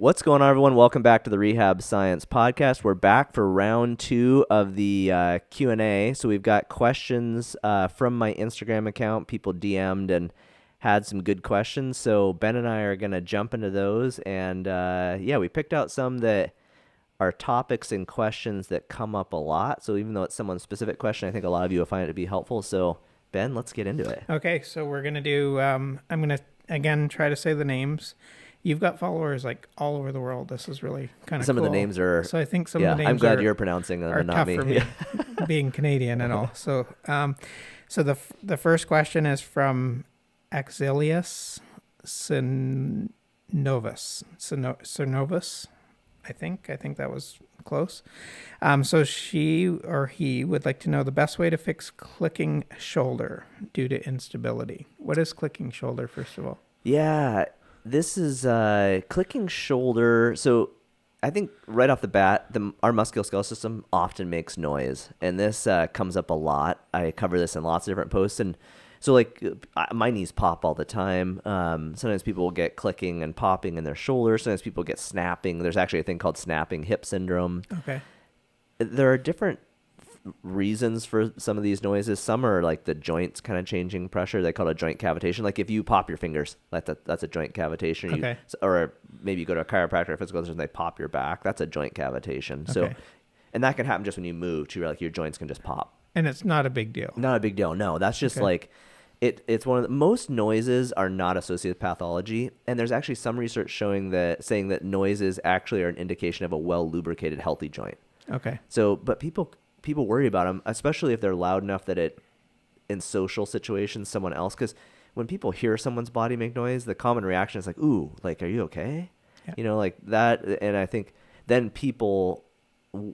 What's going on, everyone? Welcome back to the Rehab Science Podcast. We're back for round 2 of the Q&A. So we've got questions from my Instagram account. People DM'd and had some good questions. So Ben and I are going to jump into those. And we picked out some that are topics and questions that come up a lot. So even though it's someone's specific question, I think a lot of you will find it to be helpful. So Ben, let's get into it. Okay, so we're going to do, I'm going to, again, try to say the names. You've got followers like all over the world. This is really kind of Some cool. of the names are... So I think some of the names I'm glad you're pronouncing them and not tough me. for me, being Canadian and all. So the first question is from Axilius Synovus. Synovus, I think that was close. So she or he would like to know the best way to fix clicking shoulder due to instability. What is clicking shoulder, first of all? Yeah, this is clicking shoulder. So I think right off the bat, our musculoskeletal system often makes noise. And this comes up a lot. I cover this in lots of different posts. And so like my knees pop all the time. Sometimes people will get clicking and popping in their shoulders. Sometimes people get snapping. There's actually a thing called snapping hip syndrome. Okay. There are different reasons for some of these noises. Some are like the joints kind of changing pressure. They call it a joint cavitation. Like if you pop your fingers, that's a joint cavitation. Okay. Or maybe you go to a chiropractor or physical therapist and they pop your back. That's a joint cavitation. Okay. So, and that can happen just when you move too. Like your joints can just pop. And it's not a big deal. Not a big deal. No, that's just like it's one of the most noises are not associated with pathology. And there's actually some research saying that noises actually are an indication of a well lubricated, healthy joint. Okay. So, but people worry about them, especially if they're loud enough that in social situations, someone else, because when people hear someone's body make noise, the common reaction is like, ooh, like, are you okay? Yeah. Like that. And I think then people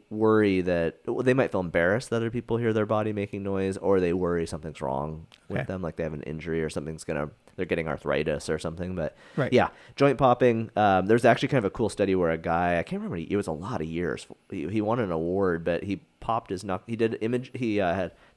worry that they might feel embarrassed that other people hear their body making noise, or they worry something's wrong with them, like they have an injury or they're getting arthritis or something. But yeah, joint popping. There's actually kind of a cool study where a guy, I can't remember, it was a lot of years. He won an award, but he popped his knuckle. He did I think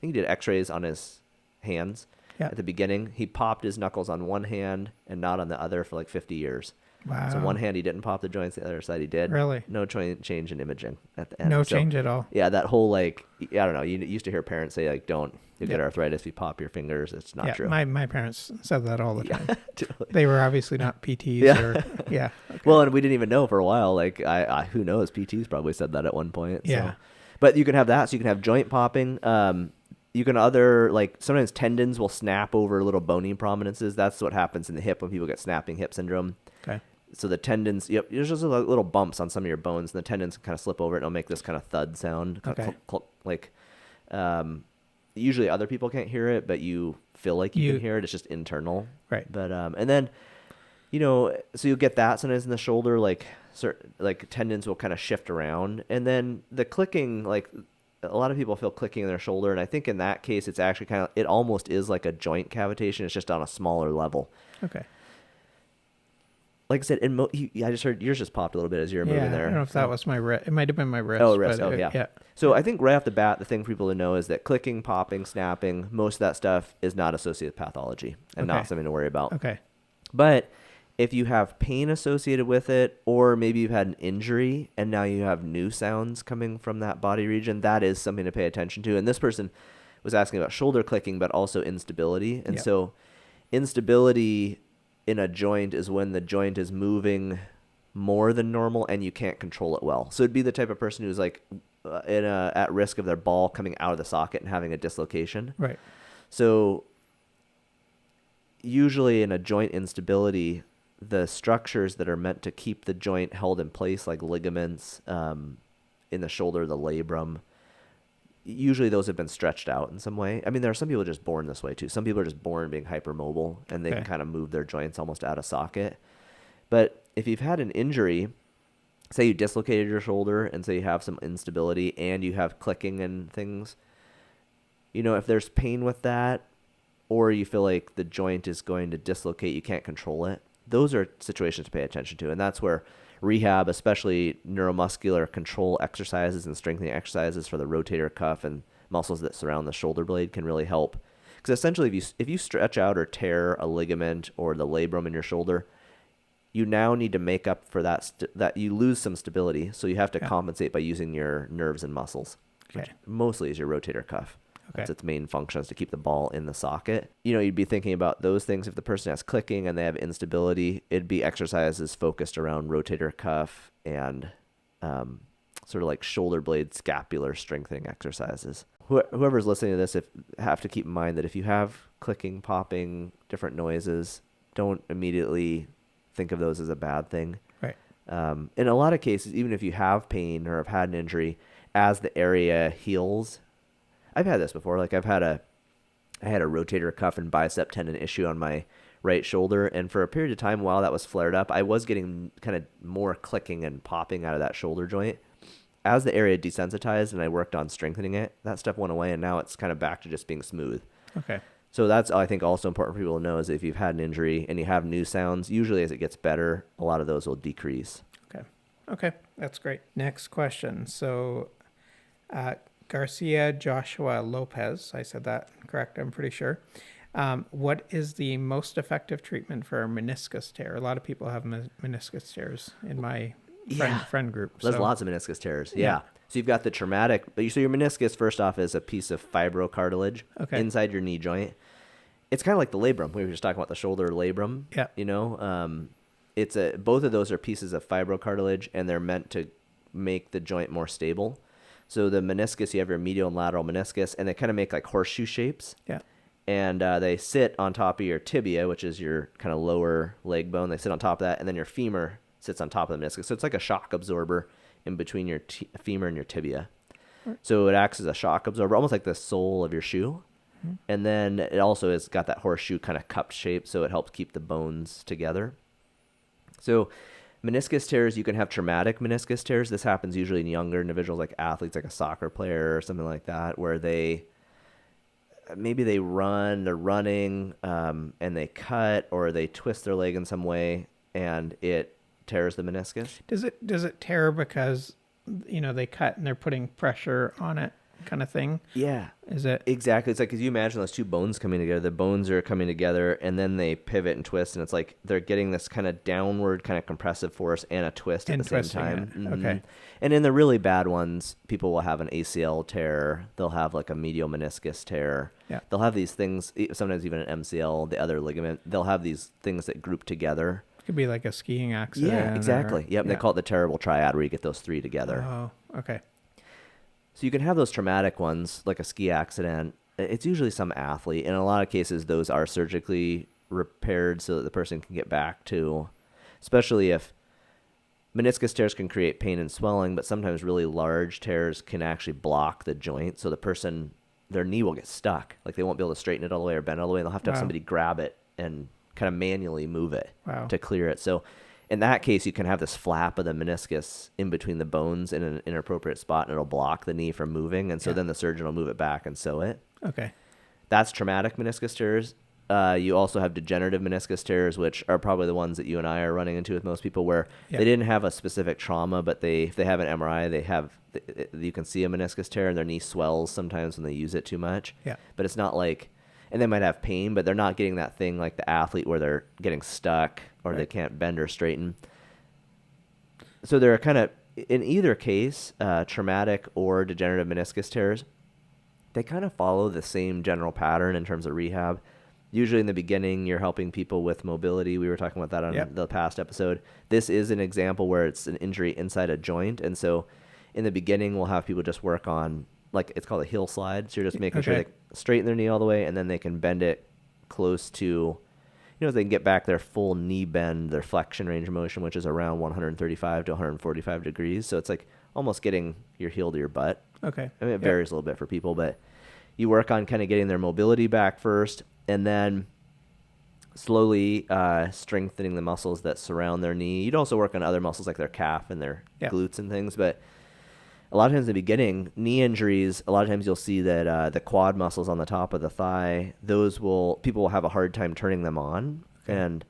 he did x-rays on his hands at the beginning. He popped his knuckles on one hand and not on the other for like 50 years. Wow. So one hand he didn't pop the joints, the other side he did. Really? No change in imaging at the end. No change at all. Yeah, that whole like, I don't know. You used to hear parents say like, you'll get arthritis if you pop your fingers. It's not true. My parents said that all the time. Totally. They were obviously not PTs or Okay. Well, and we didn't even know for a while. Like I who knows? PTs probably said that at one point. Yeah. So. But you can have that. So you can have joint popping. You can sometimes tendons will snap over little bony prominences. That's what happens in the hip when people get snapping hip syndrome. Okay. So the tendons, there's just little bumps on some of your bones, and the tendons kind of slip over it, and it'll make this kind of thud sound. Okay. Usually other people can't hear it, but you feel like you can hear it. It's just internal. Right. But and then, so you'll get that sometimes in the shoulder, like tendons will kind of shift around, and then the clicking, like a lot of people feel clicking in their shoulder, and I think in that case it's actually it almost is like a joint cavitation. It's just on a smaller level. Okay. Like I said, I just heard yours just popped a little bit as you were moving there. I don't know if that was my wrist. It might have been my wrist. Oh, wrist. But yeah. So I think right off the bat, the thing for people to know is that clicking, popping, snapping, most of that stuff is not associated with pathology and not something to worry about. Okay. But if you have pain associated with it, or maybe you've had an injury and now you have new sounds coming from that body region, that is something to pay attention to. And this person was asking about shoulder clicking, but also instability. And so instability in a joint is when the joint is moving more than normal and you can't control it well. So it'd be the type of person who's like at risk of their ball coming out of the socket and having a dislocation. Right. So usually in a joint instability, the structures that are meant to keep the joint held in place, like ligaments in the shoulder, the labrum, usually those have been stretched out in some way. I mean, there are some people just born this way too. Some people are just born being hypermobile and they can kind of move their joints almost out of socket. But if you've had an injury, say you dislocated your shoulder and say you have some instability and you have clicking and things, if there's pain with that, or you feel like the joint is going to dislocate, you can't control it, those are situations to pay attention to. And that's where rehab, especially neuromuscular control exercises and strengthening exercises for the rotator cuff and muscles that surround the shoulder blade, can really help. Because essentially, if you stretch out or tear a ligament or the labrum in your shoulder, you now need to make up for that you lose some stability. So you have to Yeah. compensate by using your nerves and muscles, which Okay. mostly is your rotator cuff. Okay. That's its main function, is to keep the ball in the socket. You'd be thinking about those things. If the person has clicking and they have instability, it'd be exercises focused around rotator cuff and sort of like shoulder blade scapular strengthening exercises. Whoever's listening to this, have to keep in mind that if you have clicking, popping, different noises, don't immediately think of those as a bad thing. Right. In a lot of cases, even if you have pain or have had an injury, as the area heals, I've had this before. Like I had a rotator cuff and bicep tendon issue on my right shoulder, and for a period of time while that was flared up, I was getting kind of more clicking and popping out of that shoulder joint. As the area desensitized and I worked on strengthening it, that stuff went away, and now it's kind of back to just being smooth. Okay. So that's, I think, also important for people to know, is if you've had an injury and you have new sounds, usually as it gets better, a lot of those will decrease. Okay. That's great. Next question. So, Garcia Joshua Lopez, I said that correct, I'm pretty sure. What is the most effective treatment for a meniscus tear? A lot of people have meniscus tears in my friend group. There's lots of meniscus tears. Yeah. So you've got the traumatic, so your meniscus, first off, is a piece of fibrocartilage inside your knee joint. It's kind of like the labrum. We were just talking about the shoulder labrum. Yeah. Both of those are pieces of fibrocartilage, and they're meant to make the joint more stable. So the meniscus, you have your medial and lateral meniscus, and they kind of make like horseshoe shapes. Yeah. And they sit on top of your tibia, which is your kind of lower leg bone. They sit on top of that, and then your femur sits on top of the meniscus. So it's like a shock absorber in between your femur and your tibia. Right. So it acts as a shock absorber, almost like the sole of your shoe. Mm-hmm. And then it also has got that horseshoe kind of cupped shape, so it helps keep the bones together. So meniscus tears, you can have traumatic meniscus tears. This happens usually in younger individuals, like athletes, like a soccer player or something like that, where they're running, and they cut or they twist their leg in some way, and it tears the meniscus. Does it tear because they cut and they're putting pressure on it, kind of thing? Yeah. Is it? Exactly. It's like, because you imagine those two bones coming together. The bones are coming together, and then they pivot and twist, and it's like they're getting this kind of downward kind of compressive force and a twist at the same time. Mm-hmm. Okay. And in the really bad ones, people will have an ACL tear. They'll have like a medial meniscus tear. Yeah. They'll have these things, sometimes even an MCL, the other ligament. They'll have these things that group together. It could be like a skiing accident. Yeah, exactly. Yep. They call it the terrible triad, where you get those three together. Oh, okay. So you can have those traumatic ones, like a ski accident. It's usually some athlete. In a lot of cases, those are surgically repaired so that the person can get back to, especially if meniscus tears can create pain and swelling, but sometimes really large tears can actually block the joint. So the person, their knee will get stuck. Like they won't be able to straighten it all the way or bend all the way. And they'll have to have somebody grab it and kind of manually move it to clear it. So in that case, you can have this flap of the meniscus in between the bones in an inappropriate spot, and it'll block the knee from moving. And so then the surgeon will move it back and sew it. Okay. That's traumatic meniscus tears. You also have degenerative meniscus tears, which are probably the ones that you and I are running into with most people, where they didn't have a specific trauma, but if they have an MRI, you can see a meniscus tear, and their knee swells sometimes when they use it too much. Yeah. But it's not like, and they might have pain, but they're not getting that thing like the athlete where they're getting stuck or they can't bend or straighten. So they're kind of, in either case, traumatic or degenerative meniscus tears, they kind of follow the same general pattern in terms of rehab. Usually in the beginning, you're helping people with mobility. We were talking about that on the past episode. This is an example where it's an injury inside a joint. And so in the beginning, we'll have people just work on, like, it's called a heel slide. So you're just making sure they straighten their knee all the way, and then they can bend it close to, they can get back their full knee bend, their flexion range of motion, which is around 135 to 145 degrees. So it's like almost getting your heel to your butt. Okay. I mean, it varies a little bit for people, but you work on kind of getting their mobility back first, and then slowly strengthening the muscles that surround their knee. You'd also work on other muscles like their calf and their glutes and things, but a lot of times in the beginning, knee injuries, a lot of times you'll see that the quad muscles on the top of the thigh, people will have a hard time turning them on. Okay. And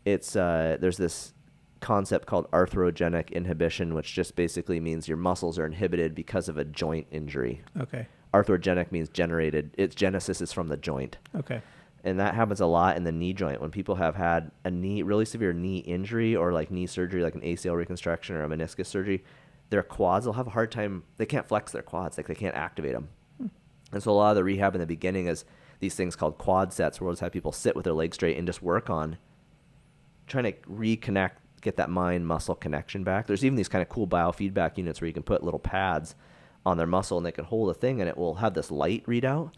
it's there's this concept called arthrogenic inhibition, which just basically means your muscles are inhibited because of a joint injury. Okay. Arthrogenic means generated. Its genesis is from the joint. Okay. And that happens a lot in the knee joint when people have had a really severe knee injury or like knee surgery, like an ACL reconstruction or a meniscus surgery. Their quads, they'll have a hard time. They can't flex their quads. Like they can't activate them. And so a lot of the rehab in the beginning is these things called quad sets, where we'll just have people sit with their legs straight and just work on trying to reconnect, get that mind-muscle connection back. There's even these kind of cool biofeedback units where you can put little pads on their muscle and they can hold a thing and it will have this light readout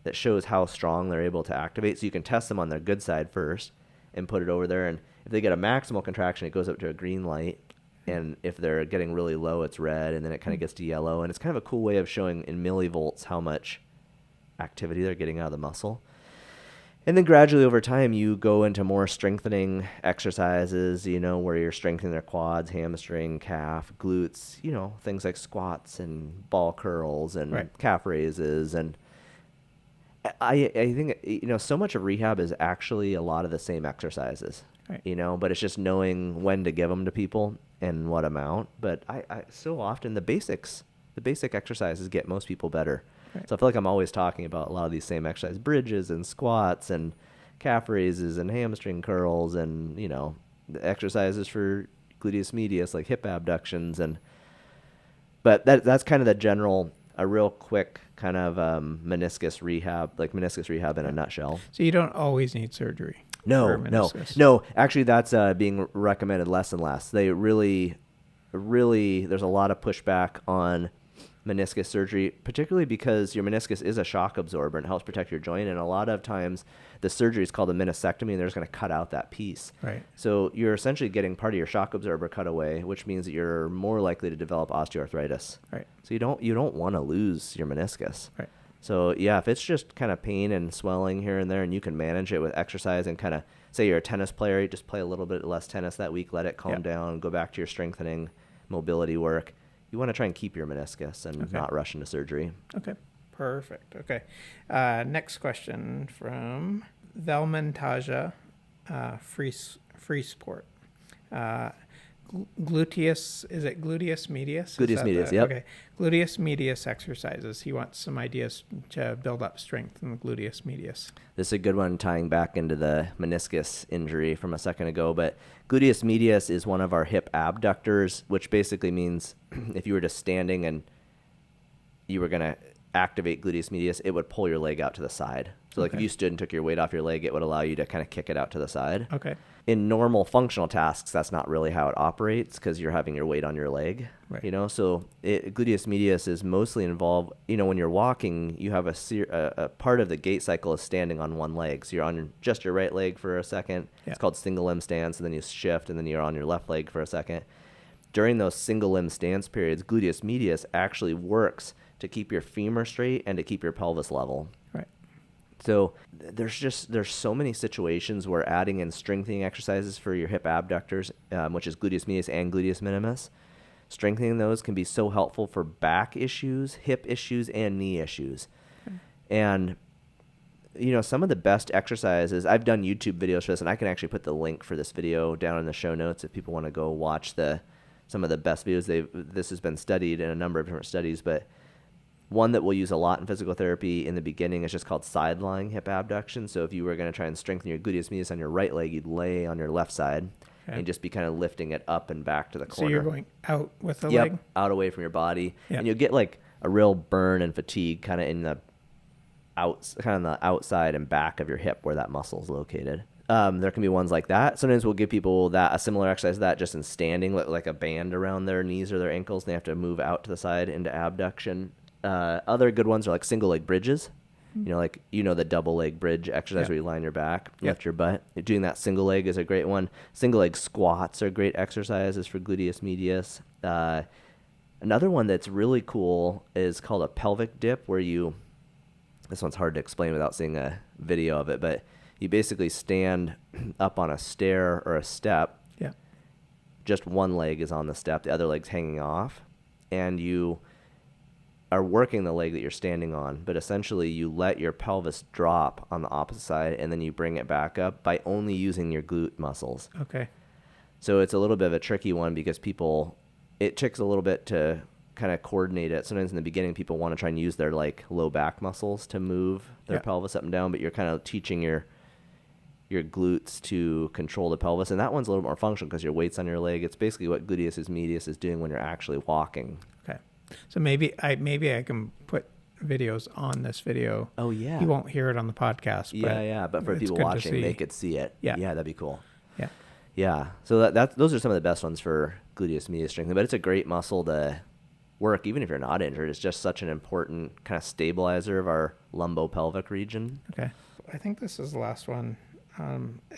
that shows how strong they're able to activate. So you can test them on their good side first and put it over there. And if they get a maximal contraction, it goes up to a green light. And if they're getting really low, it's red, and then it kind of gets to yellow. And it's kind of a cool way of showing in millivolts how much activity they're getting out of the muscle. And then gradually over time, you go into more strengthening exercises, where you're strengthening their quads, hamstring, calf, glutes, things like squats and ball curls and calf raises. And I think, so much of rehab is actually a lot of the same exercises, but it's just knowing when to give them to people and what amount. But I so often the basic exercises get most people better. So I feel like I'm always talking about a lot of these same exercises, bridges and squats and calf raises and hamstring curls and, the exercises for gluteus medius, like hip abductions. But that's kind of the general, a real quick kind of meniscus rehab in a nutshell. So you don't always need surgery. No. Actually, that's being recommended less and less. They really, there's a lot of pushback on meniscus surgery, particularly because your meniscus is a shock absorber and helps protect your joint. And a lot of times the surgery is called a meniscectomy, and they're just going to cut out that piece. Right. So you're essentially getting part of your shock absorber cut away, which means that you're more likely to develop osteoarthritis. Right. So you don't want to lose your meniscus. Right. So yeah, if it's just kind of pain and swelling here and there, and you can manage it with exercise and kind of, say you're a tennis player, you just play a little bit less tennis that week, let it calm down, go back to your strengthening mobility work. You want to try and keep your meniscus and not rush into surgery. Okay, perfect. Okay. Next question from Velmontaja Free Sport. Gluteus medius? Gluteus medius, yep. Okay. Gluteus medius exercises. He wants some ideas to build up strength in the gluteus medius. This is a good one tying back into the meniscus injury from a second ago, but gluteus medius is one of our hip abductors, which basically means if you were just standing and you were going to activate gluteus medius, it would pull your leg out to the side. So like if you stood and took your weight off your leg, it would allow you to kind of kick it out to the side. Okay. In normal functional tasks, that's not really how it operates because you're having your weight on your leg, So gluteus medius is mostly involved, when you're walking, you have a part of the gait cycle is standing on one leg. So you're on just your right leg for a second. Yeah. It's called single limb stance, and then you shift, and then you're on your left leg for a second. During those single limb stance periods, gluteus medius actually works to keep your femur straight and to keep your pelvis level. Right. So there's so many situations where adding in strengthening exercises for your hip abductors, which is gluteus medius and gluteus minimus, strengthening those can be so helpful for back issues, hip issues, and knee issues. Okay. And some of the best exercises, I've done YouTube videos for this, and I can actually put the link for this video down in the show notes if people want to go watch some of the best videos. This has been studied in a number of different studies, but one that we'll use a lot in physical therapy in the beginning is just called side-lying hip abduction. So if you were going to try and strengthen your gluteus medius on your right leg, you'd lay on your left side and just be kind of lifting it up and back to the corner. So you're going out with the leg? Out away from your body. Yep. And you'll get like a real burn and fatigue kind of in the outside and back of your hip where that muscle is located. There can be ones like that. Sometimes we'll give people a similar exercise to that just in standing, like a band around their knees or their ankles. And they have to move out to the side into abduction. Other good ones are like single leg bridges, the double leg bridge exercise where you lie on your back, lift your butt. Doing that single leg is a great one. Single leg squats are great exercises for gluteus medius. Another one that's really cool is called a pelvic dip, where this one's hard to explain without seeing a video of it, but you basically stand up on a stair or a step. Yeah. Just one leg is on the step, the other leg's hanging off, and you are working the leg that you're standing on, but essentially you let your pelvis drop on the opposite side and then you bring it back up by only using your glute muscles. Okay. So it's a little bit of a tricky one because it takes a little bit to kind of coordinate it. Sometimes in the beginning, people want to try and use their like low back muscles to move their pelvis up and down, but you're kind of teaching your glutes to control the pelvis. And that one's a little more functional because your weight's on your leg. It's basically what gluteus medius is doing when you're actually walking. Okay. So maybe I can put videos on this video. Oh, yeah. You won't hear it on the podcast. Yeah. But for people watching, they could see it. Yeah. Yeah, that'd be cool. Yeah. Yeah. So those are some of the best ones for gluteus medius strengthening. But it's a great muscle to work, even if you're not injured. It's just such an important kind of stabilizer of our lumbopelvic region. Okay. I think this is the last one.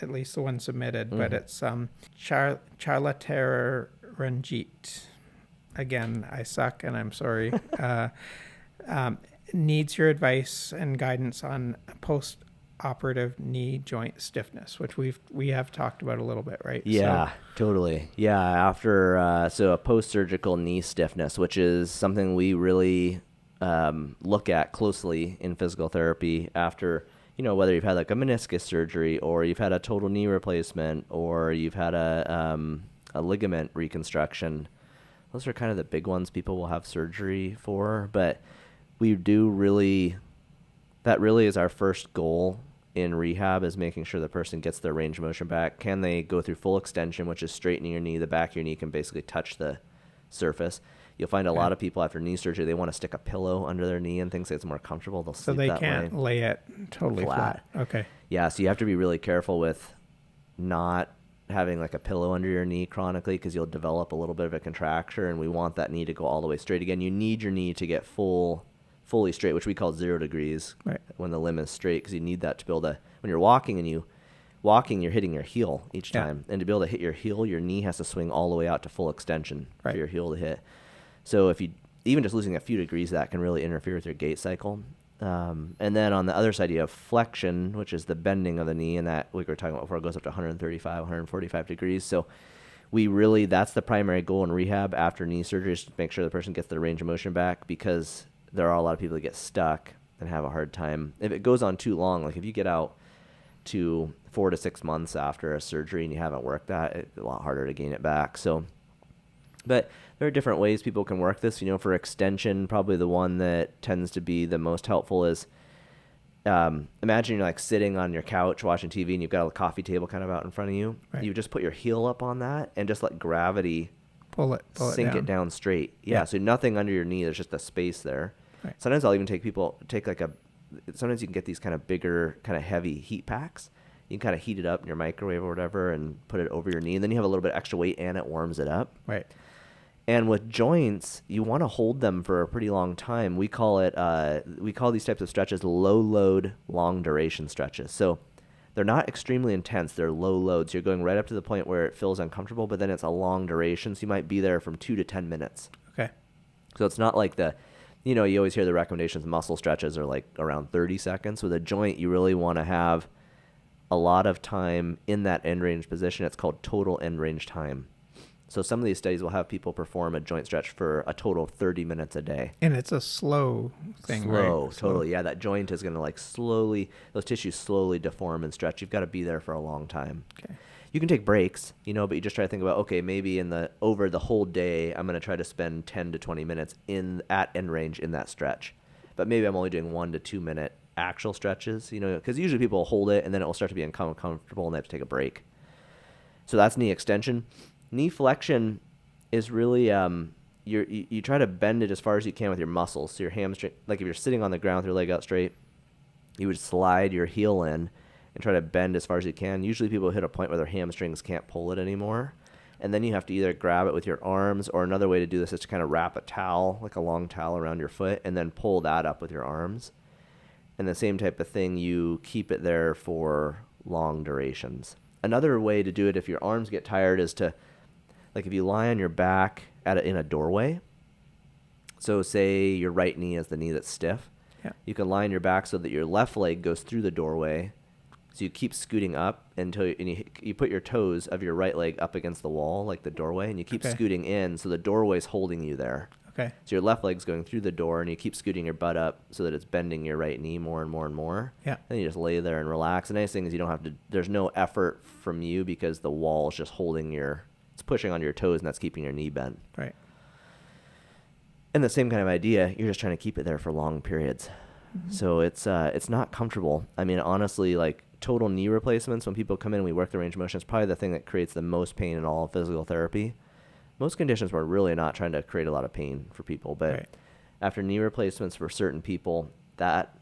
At least the one submitted, but it's Charlater Ranjit. Again, I suck and I'm sorry. Needs your advice and guidance on post-operative knee joint stiffness, which we have talked about a little bit, right? Yeah, totally. Yeah, after so a post-surgical knee stiffness, which is something we really look at closely in physical therapy after. Whether you've had like a meniscus surgery or you've had a total knee replacement or you've had a ligament reconstruction. Those are kind of the big ones people will have surgery for. But we do that really is our first goal in rehab, is making sure the person gets their range of motion back. Can they go through full extension, which is straightening your knee? The back of your knee can basically touch the surface. You'll find a lot of people after knee surgery, they want to stick a pillow under their knee and things so it's more comfortable. They'll sleep that way. So they can't lay it totally flat. Okay. Yeah, so you have to be really careful with not having like a pillow under your knee chronically because you'll develop a little bit of a contracture, and we want that knee to go all the way straight. Again, you need your knee to get fully straight, which we call 0 degrees when the limb is straight, because you need that to be able to, when you're walking and you're hitting your heel each time. And to be able to hit your heel, your knee has to swing all the way out to full extension for your heel to hit. So if you even just losing a few degrees, that can really interfere with your gait cycle. And then on the other side, you have flexion, which is the bending of the knee, and that, like we were talking about before, goes up to 135, 145 degrees. So that's the primary goal in rehab after knee surgery, is to make sure the person gets their range of motion back, because there are a lot of people that get stuck and have a hard time. If it goes on too long, like if you get out to 4 to 6 months after a surgery and you haven't worked that, it's a lot harder to gain it back. But there are different ways people can work this. For extension, probably the one that tends to be the most helpful is, imagine you're like sitting on your couch watching TV and you've got a coffee table kind of out in front of you. Right. You just put your heel up on that and just let gravity sink it down straight. Yeah, so nothing under your knee. There's just a space there. Right. Sometimes I'll even sometimes you can get these kind of bigger, kind of heavy heat packs. You can kind of heat it up in your microwave or whatever and put it over your knee. And then you have a little bit of extra weight and it warms it up. Right. And with joints, you want to hold them for a pretty long time. We call these types of stretches low load, long duration stretches. So they're not extremely intense. They're low loads. You're going right up to the point where it feels uncomfortable, but then it's a long duration. So you might be there from 2 to 10 minutes. Okay. So it's not like you always hear the recommendations, muscle stretches are like around 30 seconds. With a joint, you really want to have a lot of time in that end range position. It's called total end range time. So some of these studies will have people perform a joint stretch for a total of 30 minutes a day. And it's a slow thing, right? Totally. Yeah, that joint is going to those tissues slowly deform and stretch. You've got to be there for a long time. Okay. You can take breaks, but you just try to think about, okay, maybe over the whole day, I'm going to try to spend 10 to 20 minutes at end range in that stretch. But maybe I'm only doing 1 to 2 minute actual stretches, because usually people will hold it and then it will start to be uncomfortable and they have to take a break. So that's knee extension. Knee flexion is really you try to bend it as far as you can with your muscles. So your hamstring, like if you're sitting on the ground with your leg out straight, you would slide your heel in and try to bend as far as you can. Usually people hit a point where their hamstrings can't pull it anymore. And then you have to either grab it with your arms, or another way to do this is to kind of wrap a towel, like a long towel around your foot, and then pull that up with your arms. And the same type of thing, you keep it there for long durations. Another way to do it if your arms get tired is to, like if you lie on your back in a doorway, so say your right knee is the knee that's stiff, you can lie on your back so that your left leg goes through the doorway. So you keep scooting up until you put your toes of your right leg up against the wall, like the doorway, and you keep scooting in so the doorway's holding you there. Okay. So your left leg's going through the door, and you keep scooting your butt up so that it's bending your right knee more and more and more. Yeah. Then you just lay there and relax. The nice thing is there's no effort from you because the wall is just it's pushing on your toes, and that's keeping your knee bent. Right. And the same kind of idea, you're just trying to keep it there for long periods. So it's not comfortable. I mean, honestly, like total knee replacements, when people come in and we work the range of motion, it's probably the thing that creates the most pain in all of physical therapy. Most conditions, we're really not trying to create a lot of pain for people, but after knee replacements for certain people, that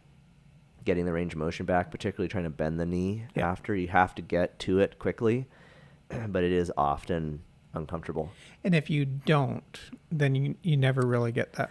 getting the range of motion back, particularly trying to bend the knee after, you have to get to it quickly, but it is often uncomfortable. And if you don't, then you never really get that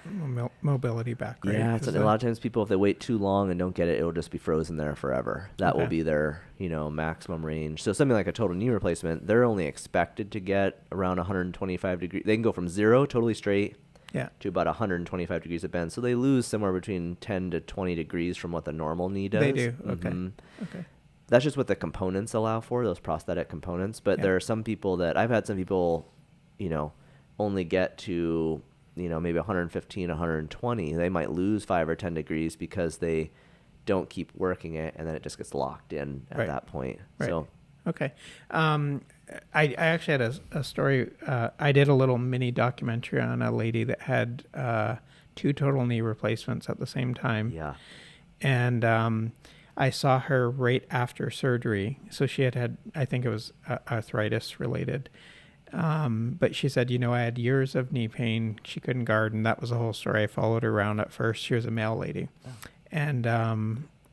mobility back, right? Yeah, a lot of times people, if they wait too long and don't get it, it'll just be frozen there forever. That will be their, maximum range. So something like a total knee replacement, they're only expected to get around 125 degrees. They can go from 0, totally straight, to about 125 degrees of bend. So they lose somewhere between 10 to 20 degrees from what the normal knee does. They do. Okay. That's just what the components allow for, those prosthetic components. But there are some people that I've had some people, only get to, maybe 115, 120. They might lose 5 or 10 degrees because they don't keep working it, and then it just gets locked in at that point. So, okay. I actually had a story. I did a little mini documentary on a lady that had 2 total knee replacements at the same time. Yeah. And I saw her right after surgery. So she had, I think it was arthritis related. But she said, I had years of knee pain. She couldn't garden. That was the whole story. I followed her around at first. She was a male lady. Oh.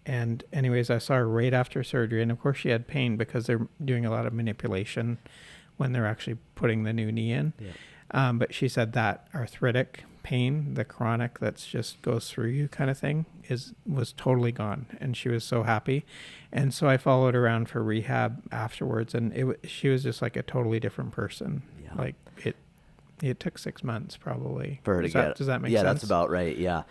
And anyways, I saw her right after surgery. And of course she had pain because they're doing a lot of manipulation when they're actually putting the new knee in. Yeah. But she said that arthritic pain, the chronic that's just goes through you kind of thing, was totally gone, and she was so happy. And so I followed her around for rehab afterwards, and she was just like a totally different person. Yeah. Like it took 6 months probably for her to get. Does that make sense? Yeah, that's about right. Yeah.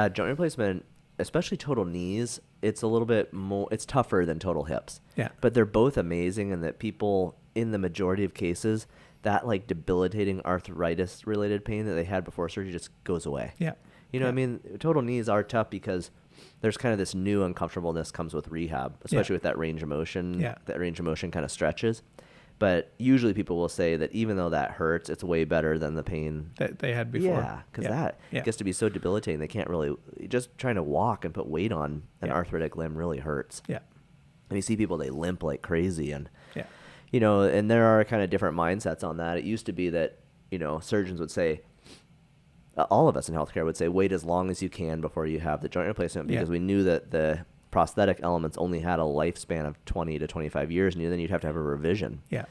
Joint replacement, especially total knees, it's a little bit more. It's tougher than total hips. Yeah, but they're both amazing, and that people in the majority of cases, that like debilitating arthritis related pain that they had before surgery just goes away. Yeah. I mean, total knees are tough because there's kind of this new uncomfortableness comes with rehab, especially with that range of motion. Yeah. That range of motion kind of stretches. But usually people will say that even though that hurts, it's way better than the pain that they had before. Yeah, because that gets to be so debilitating. They can't really, just trying to walk and put weight on an arthritic limb really hurts. Yeah. And you see people, they limp like crazy, and and there are kind of different mindsets on that. It used to be that, surgeons would say, all of us in healthcare would say, wait as long as you can before you have the joint replacement, because we knew that the prosthetic elements only had a lifespan of 20 to 25 years, and then you'd have to have a revision. Yeah.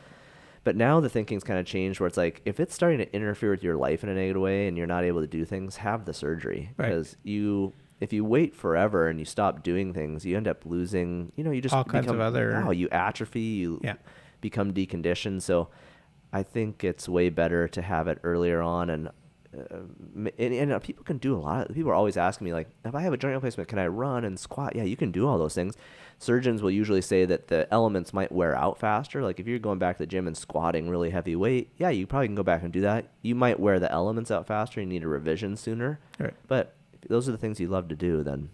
But now the thinking's kind of changed where it's like, if it's starting to interfere with your life in a negative way and you're not able to do things, have the surgery. Because if you wait forever and you stop doing things, you end up losing, you just all kinds of other... you atrophy, you become deconditioned. So I think it's way better to have it earlier on, and people can do a lot. People are always asking me, like, if I have a joint replacement, can I run and squat? Yeah, you can do all those things. Surgeons will usually say that the elements might wear out faster. Like if you're going back to the gym and squatting really heavy weight, yeah, you probably can go back and do that. You might wear the elements out faster. You need a revision sooner. Right. But if those are the things you love to do, then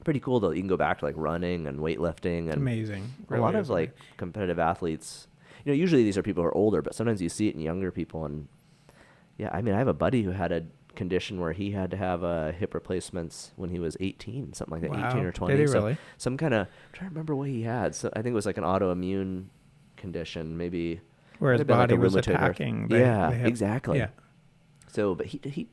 pretty cool though. You can go back to like running and weightlifting. And amazing. Really a lot of like competitive athletes, usually these are people who are older, but sometimes you see it in younger people. And yeah, I mean, I have a buddy who had a condition where he had to have hip replacements when he was 18, something like that. Wow. 18 or 20. Did he really? Some kind of, I'm trying to remember what he had. So I think it was like an autoimmune condition, maybe. Where his body was attacking. Exactly. Yeah. So, but he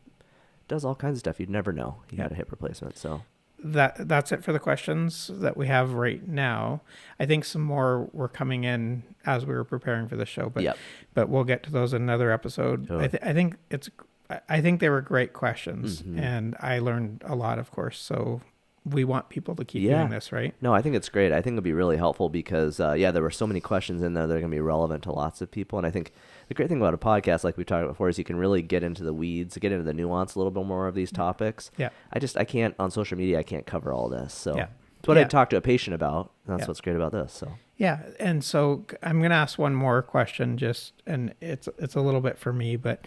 does all kinds of stuff. You'd never know he had a hip replacement. So that's it for the questions that we have right now. I think some more were coming in as we were preparing for the show, but we'll get to those in another episode. Totally. I think they were great questions, and I learned a lot, of course. So we want people to keep doing this, right? No, I think it's great. I think it'll be really helpful because, there were so many questions in there that are going to be relevant to lots of people. And I think the great thing about a podcast, like we talked about before, is you can really get into the weeds, get into the nuance a little bit more of these topics. Yeah. I can't, on social media, I can't cover all this. So it's what I talk to a patient about. And that's what's great about this. So. Yeah. And so I'm going to ask one more question and it's a little bit for me, but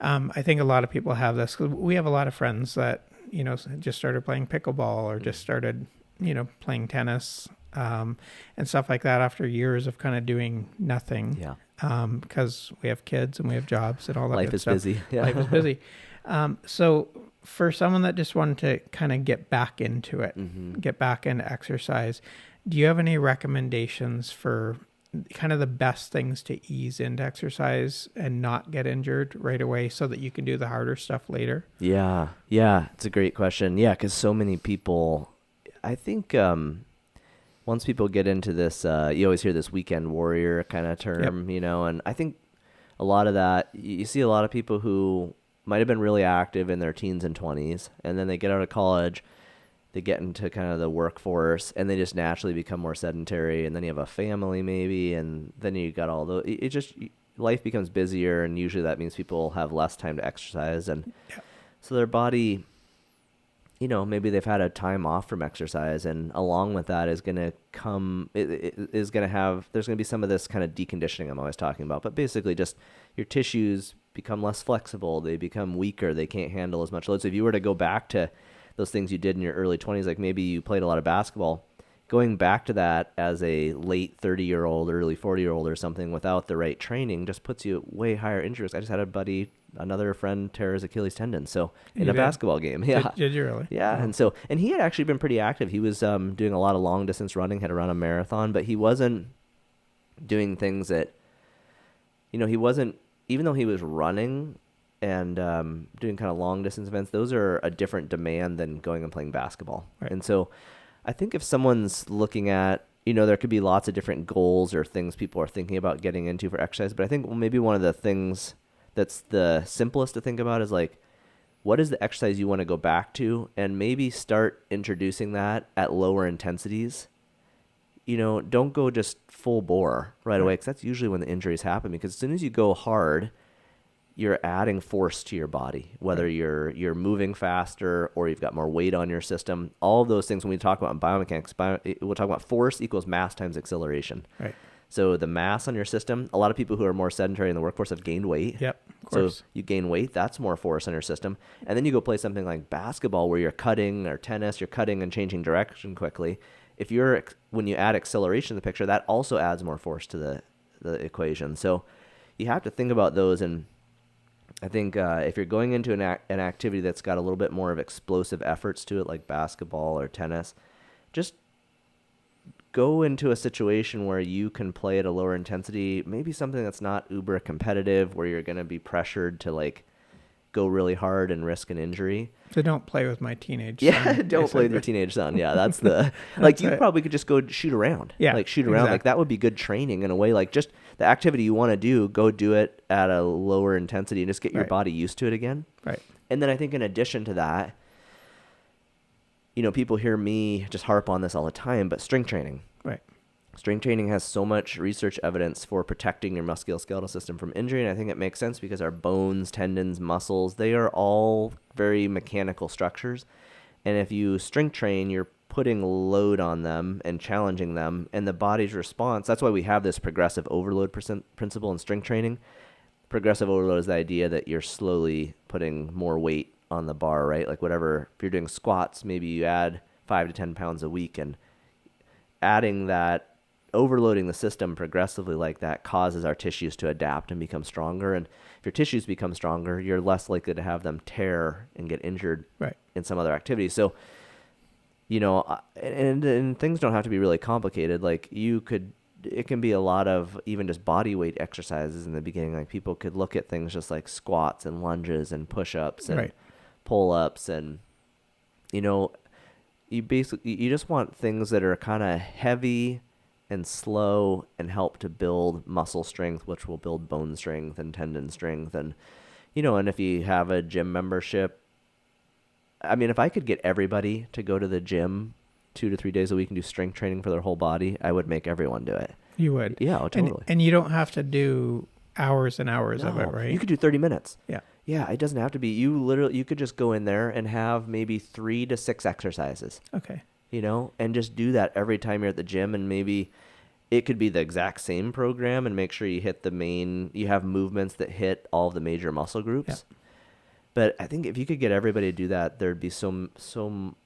I think a lot of people have this. We have a lot of friends that, just started playing pickleball or just started, playing tennis and stuff like that after years of kind of doing nothing. Yeah. because we have kids and we have jobs and all that Life good is stuff. busy. Yeah. Life is busy. So for someone that just wanted to kind of get back into it, get back into exercise, do you have any recommendations for kind of the best things to ease into exercise and not get injured right away so that you can do the harder stuff later? Yeah. Yeah. It's a great question. Yeah. Because so many people, I think, once people get into this, you always hear this weekend warrior kind of term, and I think a lot of that, you see a lot of people who might have been really active in their teens and 20s, and then they get out of college, they get into kind of the workforce, and they just naturally become more sedentary, and then you have a family maybe, and then you got all those, it just, life becomes busier, and usually that means people have less time to exercise, and so their body, maybe they've had a time off from exercise, and along with that is going to come, it is going to have, there's going to be some of this kind of deconditioning I'm always talking about, but basically just your tissues become less flexible, they become weaker, they can't handle as much load. So if you were to go back to those things you did in your early 20s, like maybe you played a lot of basketball, going back to that as a late 30-year-old, early 40-year-old or something without the right training just puts you at way higher injury risk. I just had another friend tear his Achilles tendon. So in a basketball game. Yeah. Did you really? Yeah. Oh. And he had actually been pretty active. He was doing a lot of long distance running, had to run a marathon, but he wasn't doing things that, he wasn't, even though he was running and doing kind of long distance events, those are a different demand than going and playing basketball. Right. And so I think if someone's looking at, there could be lots of different goals or things people are thinking about getting into for exercise, but I think maybe one of the things that's the simplest to think about is like, what is the exercise you want to go back to, and maybe start introducing that at lower intensities. Don't go just full bore right away, because that's usually when the injuries happen, because as soon as you go hard, you're adding force to your body, whether you're moving faster or you've got more weight on your system. All of those things, when we talk about biomechanics, we'll talk about force equals mass times acceleration. Right. So the mass on your system, a lot of people who are more sedentary in the workforce have gained weight. Yep, of course. So you gain weight, that's more force on your system. And then you go play something like basketball where you're cutting, or tennis, you're cutting and changing direction quickly. When you add acceleration to the picture, that also adds more force to the equation. So you have to think about those. And I think if you're going into an activity that's got a little bit more of explosive efforts to it, like basketball or tennis, just go into a situation where you can play at a lower intensity, maybe something that's not uber competitive, where you're going to be pressured to like go really hard and risk an injury. So don't play with my teenage son. Yeah, don't play with your teenage son. Yeah, that's the like you probably could just go shoot around. Yeah, like shoot around. exactly. Like that would be good training in a way. Like just the activity you want to do, go do it at a lower intensity and just get your body used to it again. Right. And then I think in addition to that, people hear me just harp on this all the time, but strength training. Right. Strength training has so much research evidence for protecting your musculoskeletal system from injury, and I think it makes sense because our bones, tendons, muscles, they are all very mechanical structures. And if you strength train, you're putting load on them and challenging them, and the body's response, that's why we have this progressive overload principle in strength training. Progressive overload is the idea that you're slowly putting more weight on the bar, right? Like whatever, if you're doing squats, maybe you add 5 to 10 pounds a week, and adding that, overloading the system progressively like that causes our tissues to adapt and become stronger. And if your tissues become stronger, you're less likely to have them tear and get injured in some other activity. So, and things don't have to be really complicated. Like it can be a lot of even just body weight exercises in the beginning. Like people could look at things just like squats and lunges and push-ups and pull-ups, and, you just want things that are kind of heavy and slow and help to build muscle strength, which will build bone strength and tendon strength. And, and if you have a gym membership, I mean, if I could get everybody to go to the gym 2 to 3 days a week and do strength training for their whole body, I would make everyone do it. You would? Yeah, totally. And you don't have to do hours and hours of it, right? You could do 30 minutes. Yeah. Yeah, it doesn't have to be. You could just go in there and have maybe 3 to 6 exercises. Okay. And just do that every time you're at the gym, and maybe it could be the exact same program, and make sure you hit you have movements that hit all of the major muscle groups. Yeah. But I think if you could get everybody to do that, there'd be some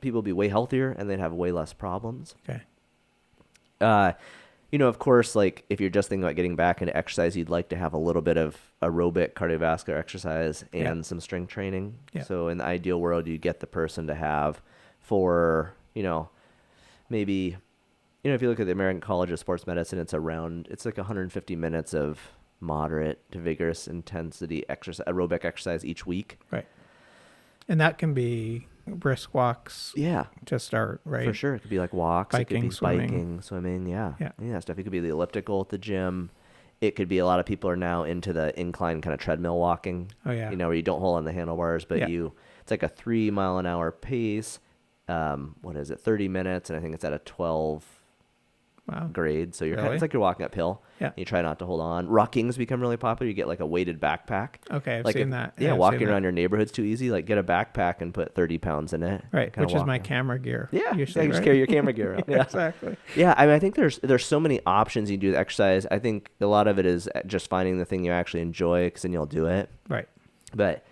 people would be way healthier, and they'd have way less problems. Okay. Of course, like if you're just thinking about getting back into exercise, you'd like to have a little bit of aerobic cardiovascular exercise and some strength training. Yeah. So in the ideal world, you get the person to have for, maybe, if you look at the American College of Sports Medicine, it's like 150 minutes of moderate to vigorous intensity exercise, aerobic exercise each week. Right. And that can be brisk walks. Yeah. To start, right? For sure. It could be like walks. Biking, it could be swimming. biking, swimming. Yeah. Yeah. Yeah. Stuff. It could be the elliptical at the gym. It could be a lot of people are now into the incline kind of treadmill walking. Oh, yeah. Where you don't hold on the handlebars, but it's like a 3 mile an hour pace. What is it? 30 minutes. And I think it's at a 12 grade. So you're it's like you're walking uphill. Yeah. You try not to hold on. Rucking's become really popular. You get like a weighted backpack. Okay. I've seen that. Yeah. Walking around your neighborhood's too easy. Like get a backpack and put 30 pounds in it. Right. Which is my camera gear. Yeah. Usually, just carry your camera gear around. Yeah. Exactly. Yeah. I think there's so many options you can do with exercise. I think a lot of it is just finding the thing you actually enjoy, because then you'll do it. Right. But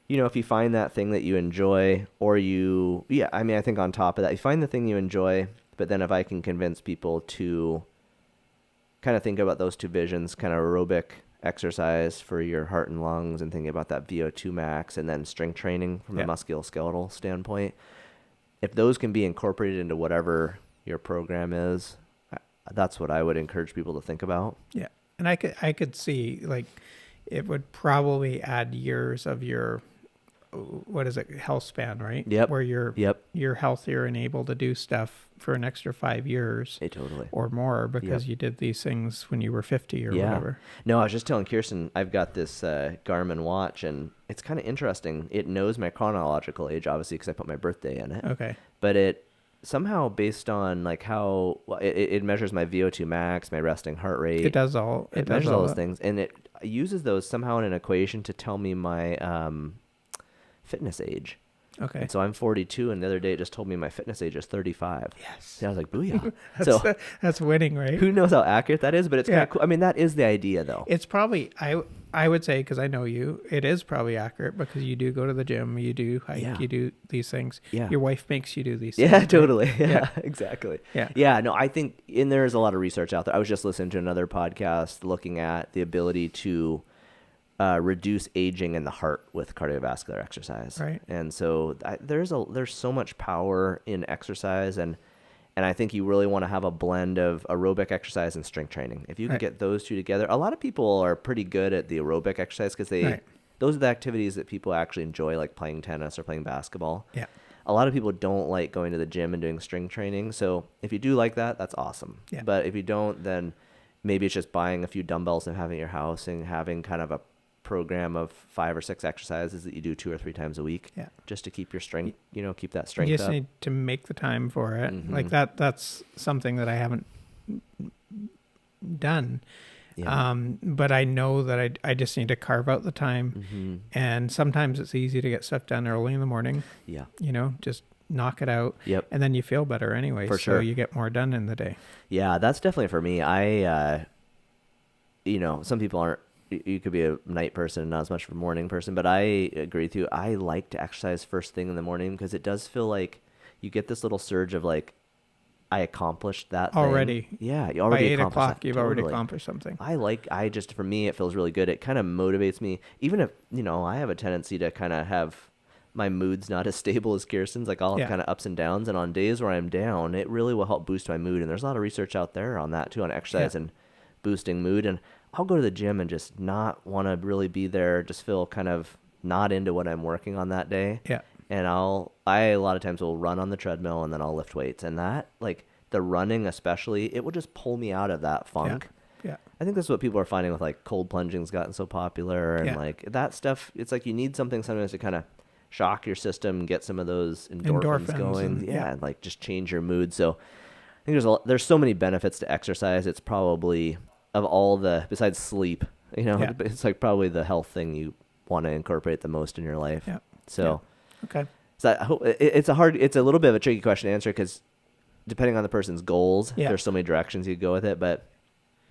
if you find that thing that you enjoy, or I think on top of that, you find the thing you enjoy, but then if I can convince people to kind of think about those two visions, kind of aerobic exercise for your heart and lungs and thinking about that VO2 max, and then strength training from a musculoskeletal standpoint, if those can be incorporated into whatever your program is, that's what I would encourage people to think about. Yeah. And I could see, like, it would probably add years of your, what is it, health span, right? Yep. Where you're healthier and able to do stuff for an extra 5 years. Hey, totally. Or more, because you did these things when you were 50 or whatever. No, I was just telling Kirsten, I've got this Garmin watch, and it's kind of interesting. It knows my chronological age, obviously, because I put my birthday in it. Okay. But it somehow, based on like how it measures my VO2 max, my resting heart rate. It does all. It measures all those things, and it uses those somehow in an equation to tell me my fitness age. Okay. And so I'm 42, and the other day it just told me my fitness age is 35. Yes. And I was like, booyah. That's winning, right? Who knows how accurate that is, but it's kind of cool. I mean, that is the idea, though. It's probably, I would say, because I know you, it is probably accurate, because you do go to the gym, you do hike, you do these things. Yeah. Your wife makes you do these things. Yeah, totally. Right? Yeah, exactly. Yeah. Yeah, no, I think, and there's a lot of research out there. I was just listening to another podcast looking at the ability to reduce aging in the heart with cardiovascular exercise. Right. And so there's so much power in exercise, and I think you really want to have a blend of aerobic exercise and strength training. If you can get those two together, a lot of people are pretty good at the aerobic exercise, because those are the activities that people actually enjoy, like playing tennis or playing basketball. Yeah. A lot of people don't like going to the gym and doing strength training. So if you do like that, that's awesome. Yeah. But if you don't, then maybe it's just buying a few dumbbells and having your house and having kind of a program of 5 or 6 exercises that you do 2 or 3 times a week, just to keep your strength, keep that strength up. You just need to make the time for it. Mm-hmm. Like that's something that I haven't done. Yeah. But I know that I just need to carve out the time. Mm-hmm. And sometimes it's easy to get stuff done early in the morning. Yeah. Just knock it out. Yep. And then you feel better anyway. For sure. So you get more done in the day. Yeah, that's definitely for me. I, some people aren't, you could be a night person, not as much of a morning person, but I agree with you. I like to exercise first thing in the morning, because it does feel like you get this little surge of like, I accomplished that already. Thing. Yeah, you already by 8 accomplished o'clock, that. you've Totally. already accomplished something. For me, it feels really good. It kind of motivates me, even if, I have a tendency to kind of have my mood's not as stable as Kirsten's. Like I'll have kind of ups and downs, and on days where I'm down, it really will help boost my mood. And there's a lot of research out there on that too, on exercise and boosting mood. And I'll go to the gym and just not want to really be there, just feel kind of not into what I'm working on that day. Yeah. And I a lot of times will run on the treadmill, and then I'll lift weights. And that, like the running especially, it will just pull me out of that funk. Yeah. I think that's what people are finding with like cold plunging's gotten so popular, and like that stuff. It's like you need something sometimes to kind of shock your system, get some of those endorphins going. And like just change your mood. So I think there's so many benefits to exercise. It's probably, of all besides sleep, it's like probably the health thing you want to incorporate the most in your life. Yeah. So, okay. So it's a little bit of a tricky question to answer, because depending on the person's goals, there's so many directions you go with it. But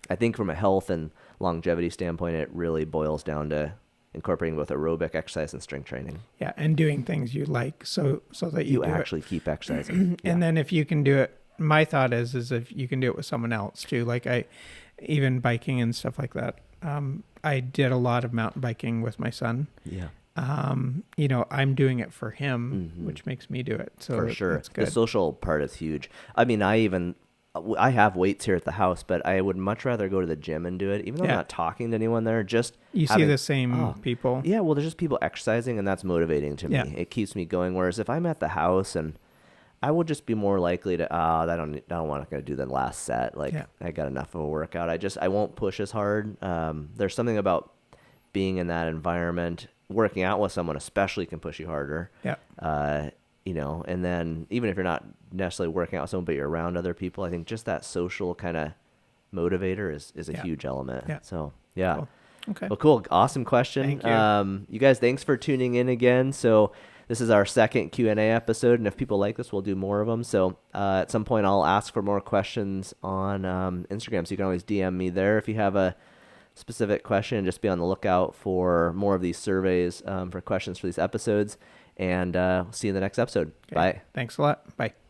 I think from a health and longevity standpoint, it really boils down to incorporating both aerobic exercise and strength training. Yeah. And doing things you like, so that you actually keep exercising. And then if you can do it my thought is if you can do it with someone else too, like even biking and stuff like that. I did a lot of mountain biking with my son. Yeah. I'm doing it for him, Mhm. which makes me do it. So For sure. it's good. The social part is huge. I mean, I have weights here at the house, but I would much rather go to the gym and do it, even though I'm not talking to anyone there. Just You see the same people. Yeah, well, there's just people exercising, and that's motivating to me. Yeah. It keeps me going. Whereas if I'm at the house, and I will just be more likely to, I don't want to do the last set. Like, I got enough of a workout. I won't push as hard. There's something about being in that environment. Working out with someone especially can push you harder. Yeah. And then even if you're not necessarily working out with someone, but you're around other people, I think just that social kind of motivator is a huge element. Yeah. So, yeah. Cool. Okay. Well, cool. Awesome question. Thank you. You guys, thanks for tuning in again. So this is our second Q&A episode, and if people like this, we'll do more of them. So at some point, I'll ask for more questions on Instagram, so you can always DM me there if you have a specific question, and just be on the lookout for more of these surveys for questions for these episodes. And see you in the next episode. Okay. Bye. Thanks a lot. Bye.